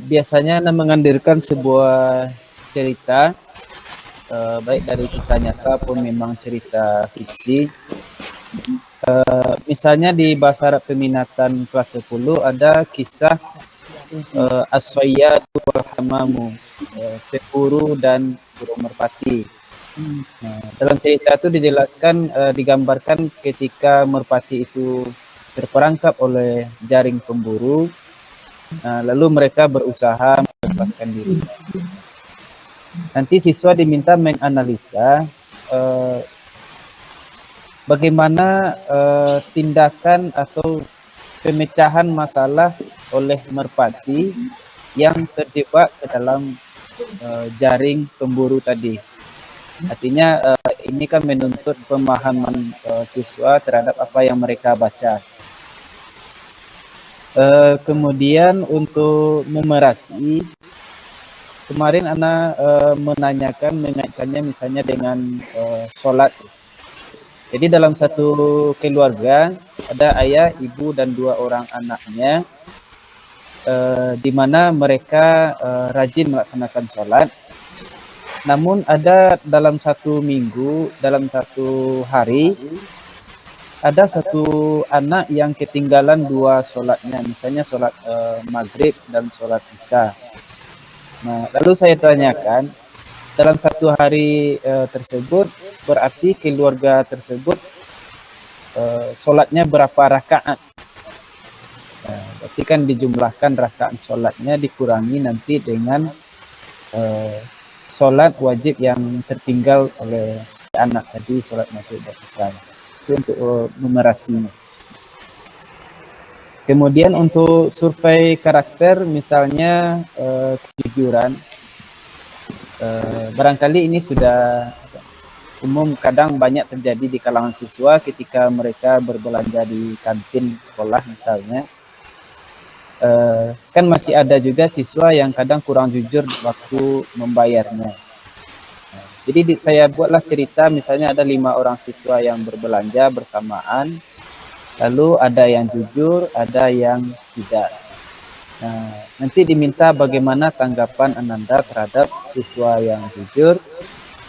biasanya menghadirkan sebuah cerita, baik dari kisah nyata pun memang cerita fiksi. Misalnya di bahasa Arab peminatan kelas 10 ada kisah As-Sayyadu wal Hamamu, pemburu dan burung merpati. Nah, dalam cerita itu dijelaskan, digambarkan ketika merpati itu terperangkap oleh jaring pemburu, lalu mereka berusaha melepaskan diri. Nanti siswa diminta menganalisa bagaimana tindakan atau pemecahan masalah oleh merpati yang terjebak ke dalam jaring pemburu tadi. Artinya ini kan menuntut pemahaman siswa terhadap apa yang mereka baca. Kemudian untuk numerasi, kemarin Ana mengaitkannya misalnya dengan sholat. Jadi dalam satu keluarga ada ayah, ibu, dan 2 orang anaknya, di mana mereka rajin melaksanakan sholat. Namun ada dalam satu minggu, dalam satu hari, ada satu anak yang ketinggalan 2 sholatnya, misalnya sholat maghrib dan sholat isya. Nah, lalu saya tanyakan, dalam satu hari tersebut, berarti keluarga tersebut sholatnya berapa rakaat? Nah, berarti kan dijumlahkan rakaat sholatnya dikurangi nanti dengan sholat wajib yang tertinggal oleh si anak tadi, sholat maghrib dan isya. Itu untuk numerasinya. Kemudian untuk survei karakter, misalnya kejujuran, barangkali ini sudah umum, kadang banyak terjadi di kalangan siswa ketika mereka berbelanja di kantin sekolah misalnya. Kan masih ada juga siswa yang kadang kurang jujur waktu membayarnya. Jadi saya buatlah cerita, misalnya ada 5 orang siswa yang berbelanja bersamaan, lalu ada yang jujur, ada yang tidak. Nah, nanti diminta bagaimana tanggapan Ananda terhadap siswa yang jujur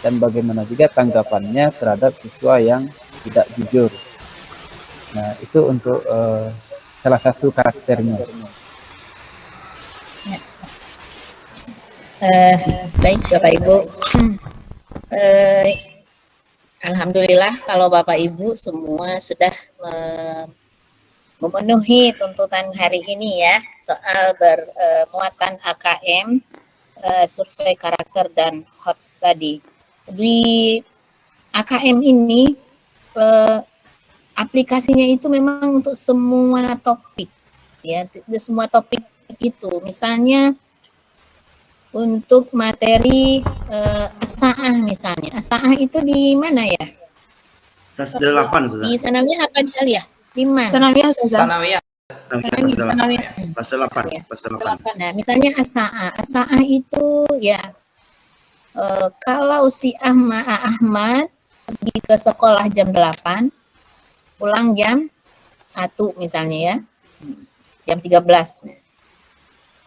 dan bagaimana juga tanggapannya terhadap siswa yang tidak jujur. Nah, itu untuk salah satu karakternya. Baik Bapak Ibu. Alhamdulillah kalau Bapak Ibu semua sudah memenuhi tuntutan hari ini ya, soal bermuatan AKM, survei karakter dan hot study. Di AKM ini aplikasinya itu memang untuk semua topik ya, semua topik itu. Misalnya untuk materi asaah misalnya. Asaah itu di mana ya? Kelas 8, Ustazah. Di sanawiyah apa di ya? Di mana? Sanawiyah, Ustazah. Sanawiyah. Kelas 8. Nah, misalnya asaah. Asaah itu ya kalau si Ahmad pergi ke sekolah jam 8, pulang jam 1 misalnya ya. Jam 13.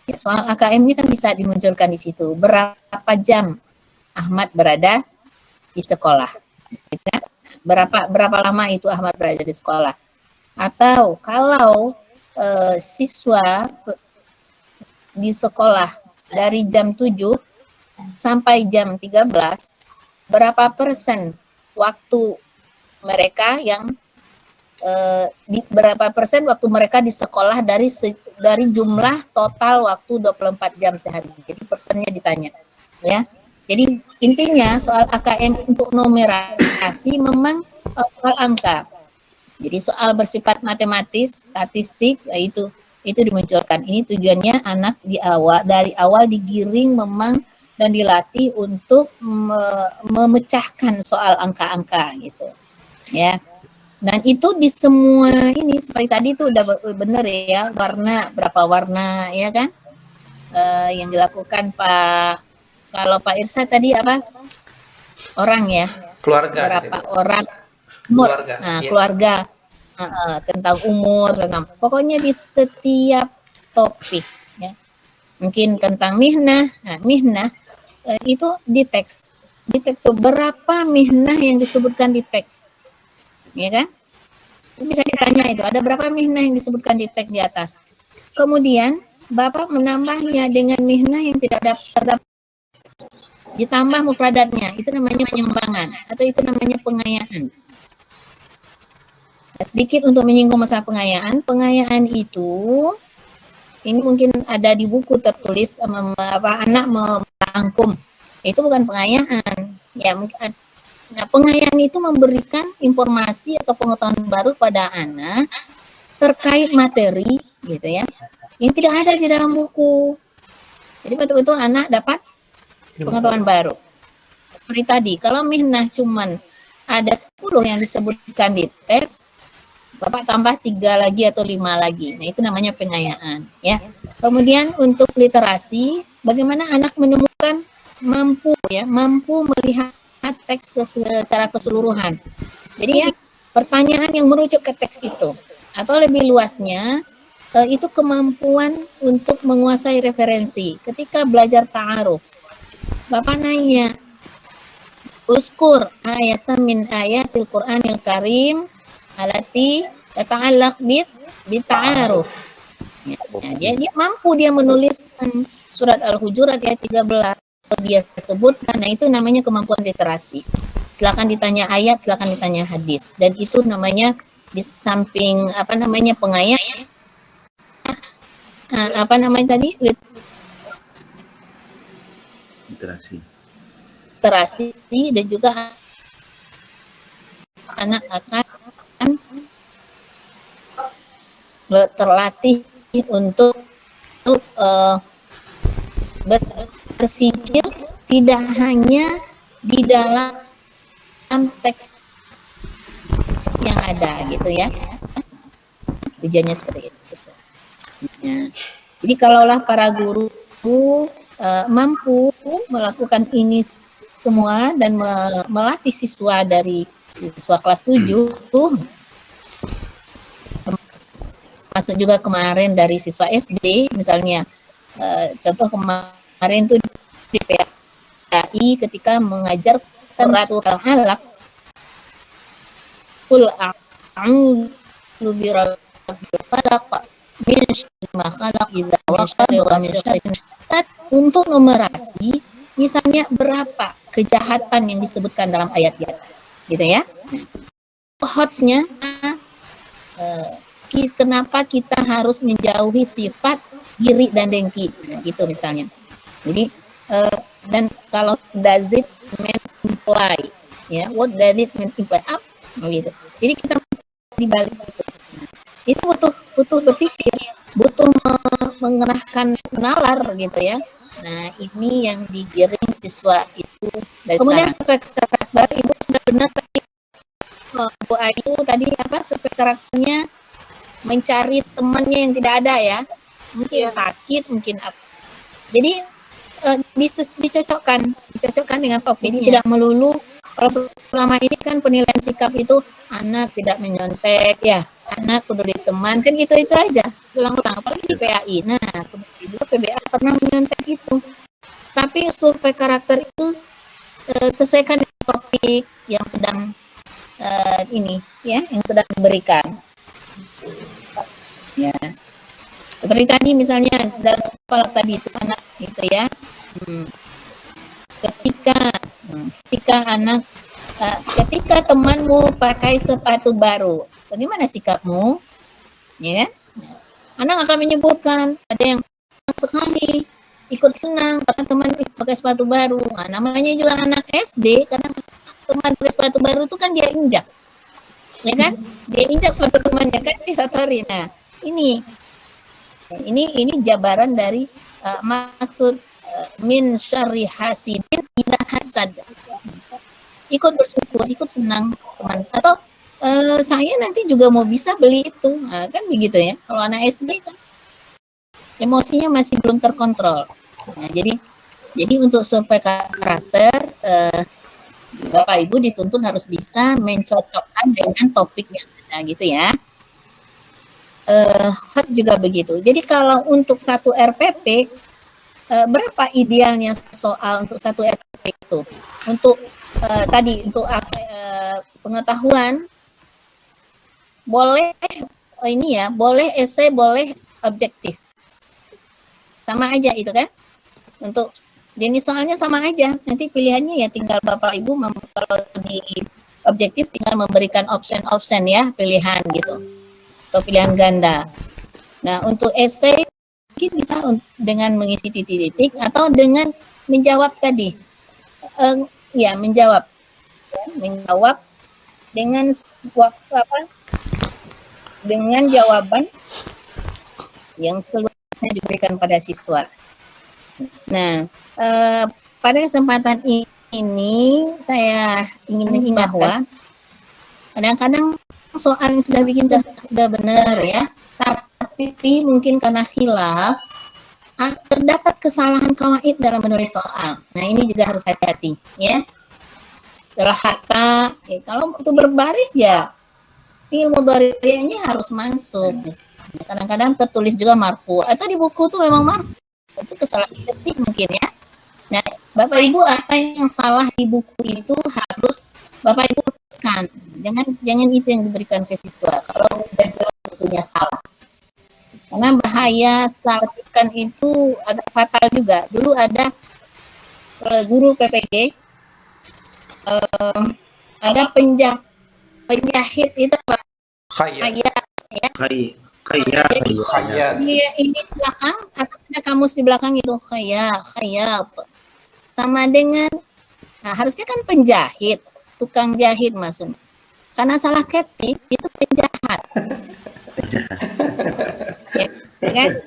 Ya, soal AKM ini kan bisa dimunculkan di situ. Berapa jam Ahmad berada di sekolah? Gitu. Berapa lama itu Ahmad berada di sekolah? Atau kalau siswa di sekolah dari jam 7 sampai jam 13, berapa persen waktu mereka yang berapa persen waktu mereka di sekolah dari jumlah total waktu 24 jam sehari. Jadi persennya ditanya ya. Jadi intinya soal AKM untuk numerasi memang soal angka. Jadi soal bersifat matematis, statistik, itu dimunculkan. Ini tujuannya anak dari awal digiring memang dan dilatih untuk memecahkan soal angka-angka gitu. Ya. Dan itu di semua ini seperti tadi itu udah benar ya, berapa warna ya kan? Yang dilakukan kalau Pak Irsa tadi apa? Orang ya. Keluarga. Berapa orang? Umur. Keluarga. Nah, keluarga. Tentang umur, pokoknya di setiap topik ya. Mungkin tentang mihnah. Nah, mihnah itu di teks. Di teks berapa mihnah yang disebutkan di teks? Ya kan? Bisa ditanya itu, ada berapa mihnah yang disebutkan di teks di atas. Kemudian Bapak menambahnya dengan mihnah yang tidak terdapat, ditambah mufradatnya, itu namanya pengembangan atau itu namanya pengayaan. Sedikit untuk menyinggung masalah pengayaan. Pengayaan itu ini mungkin ada di buku tertulis anak merangkum. Itu bukan pengayaan. Ya, mungkin nah, pengayaan itu memberikan informasi atau pengetahuan baru pada anak terkait materi gitu ya, yang tidak ada di dalam buku. Jadi betul-betul anak dapat pengetahuan baru. Seperti tadi, kalau mihnah cuman ada 10 yang disebutkan di teks, Bapak tambah 3 lagi atau 5 lagi. Nah, itu namanya pengayaan ya. Kemudian untuk literasi, bagaimana anak menemukan mampu melihat teks secara keseluruhan. Jadi ya, pertanyaan yang merujuk ke teks itu, atau lebih luasnya itu kemampuan untuk menguasai referensi. Ketika belajar ta'aruf, Bapak nanya, uskur ayatan min ayatil Qur'anil Karim alati tata'allaq bit ta'aruf. Ya, dia mampu menuliskan surat Al-Hujurat ayat 13. Dia sebutkan, nah itu namanya kemampuan literasi. Silakan ditanya ayat, silakan ditanya hadis, dan itu namanya di samping pengayaan, tadi literasi dan juga anak akan terlatih untuk berpikir tidak hanya di dalam teks yang ada gitu ya. Tujuannya seperti itu. Ya. Jadi kalaulah para guru mampu melakukan ini semua dan melatih siswa dari siswa kelas 7 masuk juga kemarin dari siswa SD misalnya, contoh kemarin tuh di PAI ketika mengajarkan surat Al-Alaq, qul a'udzu birabbil falaq min syarri ma khalaq idza waqa'a wa min syarri untuk numerasi misalnya berapa kejahatan yang disebutkan dalam ayat di atas gitu ya. Hotsnya kenapa kita harus menjauhi sifat iri dan dengki, nah, gitu misalnya. Jadi dan kalau does it mean imply, ya, what does it mean imply up, gitu. Jadi kita di balik itu butuh berpikir, butuh mengerahkan nalar gitu ya. Nah ini yang digiring siswa itu dari kemudian survei karakter ibu sudah benar tadi Bu Ayu tadi apa survei karakternya mencari temannya yang tidak ada ya, mungkin sakit, mungkin apa. Jadi dicocokkan dengan topiknya. Jadi tidak melulu kalau selama ini kan penilaian sikap itu anak tidak menyontek ya, anak peduli teman kan itu aja ulang-ulang, apalagi di PAI. Nah juga PBA pernah menyontek itu. Tapi survei karakter itu sesuaikan dengan topik yang sedang ini ya, yang sedang diberikan. Ya, seperti tadi misalnya dalam kepala tadi itu anak gitu ya. Ketika temanmu pakai sepatu baru, bagaimana sikapmu? Ya, anak akan menyebutkan ada yang sekali ikut senang karena teman pakai sepatu baru. Nah, namanya juga anak SD karena teman pakai sepatu baru itu kan dia injak, ya kan? Dia injak sepatu temannya kan dikotori. Nah, ini jabaran dari maksud min syarri hasidin idza hasad. Ikut bersyukur, ikut senang teman. Atau saya nanti juga mau bisa beli itu. Nah, kan begitu ya. Kalau anak SD kan emosinya masih belum terkontrol. Nah, jadi untuk survei karakter Bapak Ibu dituntut harus bisa mencocokkan dengan topik yang ada gitu ya. Juga begitu. Jadi kalau untuk satu RPP berapa idealnya soal untuk satu RPP itu? Untuk tadi untuk pengetahuan boleh ini ya, boleh esai, boleh objektif. Sama aja itu kan? Untuk jenis soalnya sama aja. Nanti pilihannya ya tinggal Bapak Ibu kalau di objektif tinggal memberikan option ya, pilihan gitu. Atau pilihan ganda. Nah, untuk esai mungkin bisa dengan mengisi titik-titik atau dengan menjawab tadi. Menjawab dengan dengan jawaban yang seluruhnya diberikan pada siswa. Nah, pada kesempatan ini saya ingin mengingat bahwa kadang-kadang soal yang sudah bikin sudah benar ya, tapi mungkin karena khilaf terdapat kesalahan kawaid dalam menulis soal. Nah ini juga harus hati-hati ya. Setelah kata, kalau itu berbaris ya ilmu mudhari'nya harus masuk. Kadang-kadang tertulis juga marfu atau di buku itu memang marfu. Itu kesalahan ketik mungkin ya. Nah Bapak Ibu apa yang salah di buku itu harus Bapak Ibu luruskan. Jangan itu yang diberikan ke siswa kalau udah jelas bukunya salah. Karena bahaya salah ketikan itu agak fatal juga. Dulu ada guru PPG, ada penjahit itu khayat ya. Khayat. Ini belakang atau ada kamus di belakang itu khayat. Sama dengan harusnya kan penjahit, tukang jahit maksudnya. Karena salah ketik itu penjahat. kan?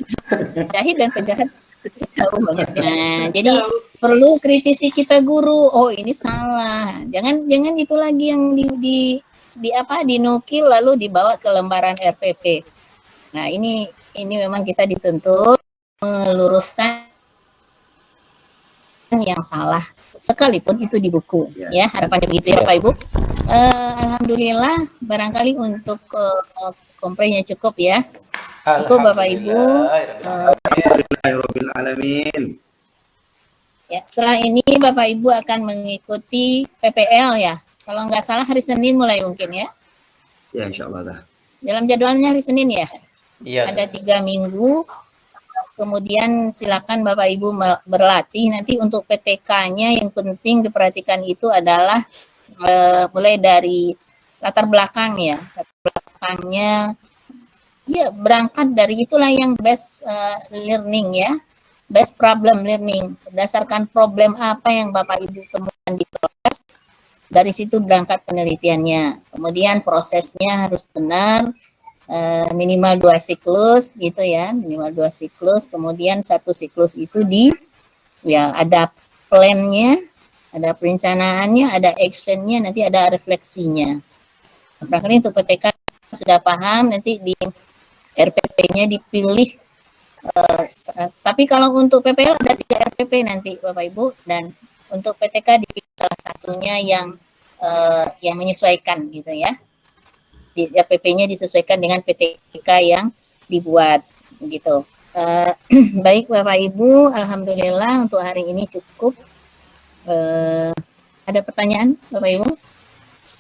Jahit dan penjahat sudah tahu banget. Nah, jadi perlu kritisi kita guru. Oh, ini salah. Jangan itu lagi yang dinukil lalu dibawa ke lembaran RPP. Nah, ini memang kita dituntut meluruskan yang salah sekalipun itu di buku, ya harapannya begitu ya Pak Ibu. Alhamdulillah barangkali untuk komplainnya cukup ya. Cukup Bapak Ibu. Alhamdulillahirobbilalamin. Ya, setelah ini Bapak Ibu akan mengikuti PPL ya. Kalau nggak salah hari Senin mulai mungkin ya. Ya, insya Allah dah. Dalam jadwalnya hari Senin ya. Iya. Ada 3 minggu. Kemudian silakan Bapak Ibu berlatih. Nanti untuk PTK-nya yang penting diperhatikan itu adalah mulai dari latar belakang ya. Latar belakangnya ya berangkat dari itulah yang best learning ya. Best problem learning. Berdasarkan problem apa yang Bapak Ibu temukan di kelas, dari situ berangkat penelitiannya. Kemudian prosesnya harus benar. Minimal 2 siklus gitu ya, minimal 2 siklus, kemudian 1 siklus itu ada plan-nya, ada perencanaannya, ada action-nya, nanti ada refleksinya. Barangkali untuk PTK sudah paham, nanti di RPP-nya dipilih, tapi kalau untuk PPL ada 3 RPP nanti Bapak Ibu, dan untuk PTK dipilih salah satunya yang menyesuaikan gitu ya. Di RPP-nya disesuaikan dengan PTK yang dibuat begitu. Baik Bapak Ibu, alhamdulillah untuk hari ini cukup. Ada pertanyaan Bapak Ibu?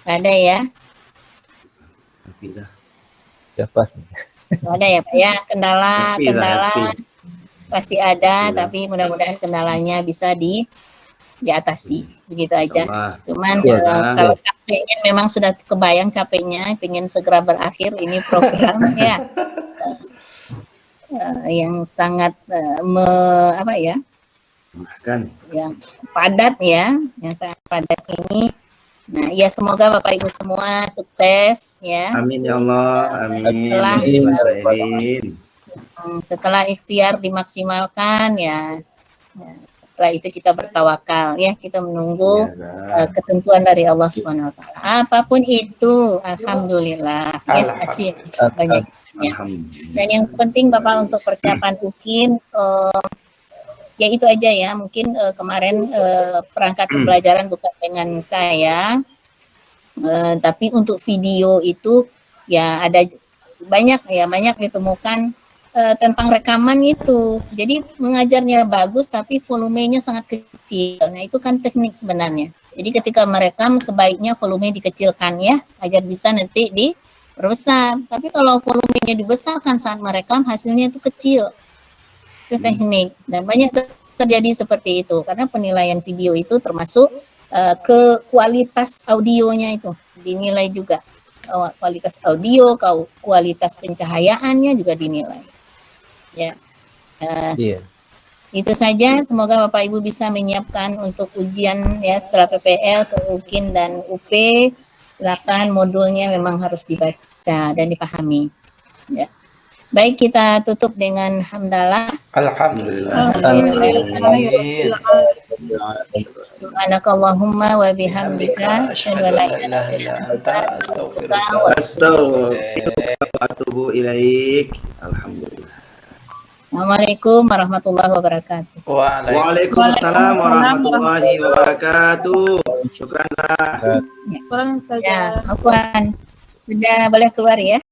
Ada ya? Sudah pas. Ada ya Pak ya, kendala pasti ada, tapi mudah-mudahan kendalanya bisa diatasi, begitu aja. Cuman kalau capeknya memang sudah kebayang capeknya, pengen segera berakhir ini program ya, yang sangat yang padat ya, yang sangat padat ini. Nah, ya semoga Bapak Ibu semua sukses ya. Amin ya Allah, amin. Setelah ikhtiar dimaksimalkan ya. Setelah itu kita bertawakal ya, kita menunggu ketentuan dari Allah Subhanahu wa taala. Apapun itu, alhamdulillah ya, pasti banyak ya. Dan yang penting Bapak untuk persiapan UKIN ya itu aja ya. Mungkin kemarin perangkat pembelajaran bukan dengan saya. Tapi untuk video itu ya ada banyak ditemukan tentang rekaman itu. Jadi mengajarnya bagus tapi volumenya sangat kecil. Nah, itu kan teknik sebenarnya. Jadi ketika merekam sebaiknya volume dikecilkan ya, agar bisa nanti diperbesar. Tapi kalau volumenya dibesarkan saat merekam hasilnya itu kecil. Itu teknik. Dan banyak terjadi seperti itu karena penilaian video itu termasuk ke kualitas audionya itu dinilai juga. Kualitas audio, kualitas pencahayaannya juga dinilai. Ya, itu saja. Semoga Bapak Ibu bisa menyiapkan untuk ujian ya setelah PPL ke UKIN dan UP. Silakan modulnya memang harus dibaca dan dipahami. Ya. Baik, kita tutup dengan hamdalah. Alhamdulillah. Subhanakallahumma wa bihamdika asyhadu an la ilaha illa anta astaghfiruka wa atubu ilaik. Alhamdulillah. Assalamualaikum warahmatullahi wabarakatuh. Waalaikumsalam warahmatullahi wabarakatuh. Syukran. Kurang saja. Ya, afwan. Sudah boleh keluar ya.